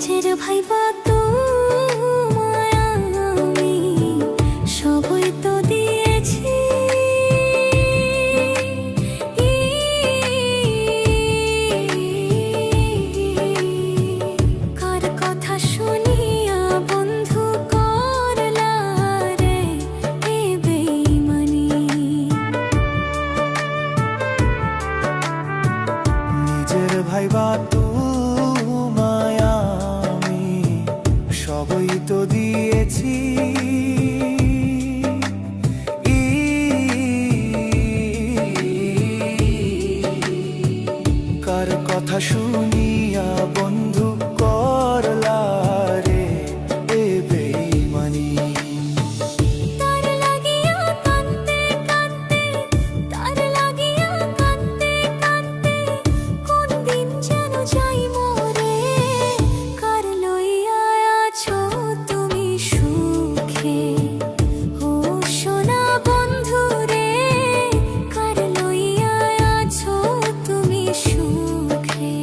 নিজের ভাইবা তোমায় আমি সবই তো দিয়েছি। কার কথা শুনিয়া বন্ধু করলা রে এ বেঈমানি। নিজের ভাইবা তোমায় আমি সবই তো দিয়েছি। কার কথা শুনিয়া বন্ধু করলা রে এ বেঈমানি। তার লাগিয়া কাঁদতে কাঁদতে, তার লাগিয়া কাঁদতে কাঁদতে কোন দিন যেন যাই মরে। কার লইয়া আছো তুমি সুখে ও সোনা বন্ধু রে, কার লইয়া আছো তুমি সুখে।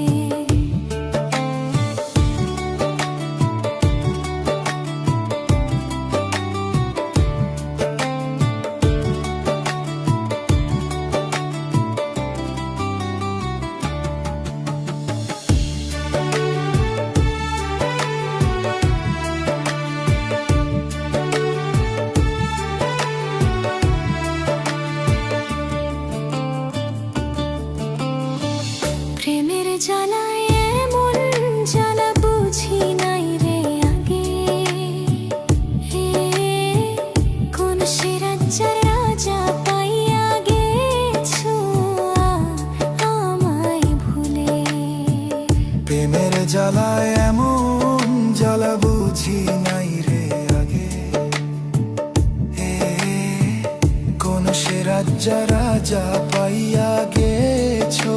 প্রেমের জ্বালায় এমন জ্বালা বুঝি নাই রে আগে। হে কোন সে রাজ্যের রাজা পাইয়া গেছো আমায় ভুলে। প্রেমের জ্বালায় এমন জ্বালা বুঝি নাই রে আগে। হে কোন সে রাজা রাজা পাইয়া গেছো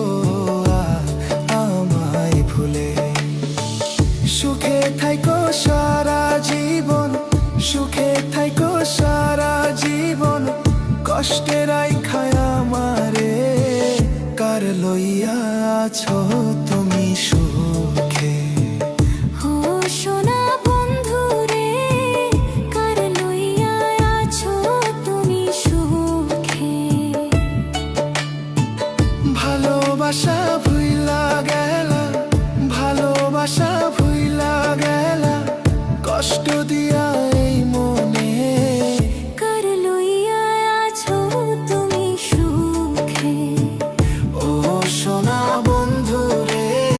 আমায় ভুলে। সুখে থাইকো সারা জীবন, সুখে থাইকো সারা জীবন, কষ্টে রাইখায় আমারে। কার লইয়া আছো তুমি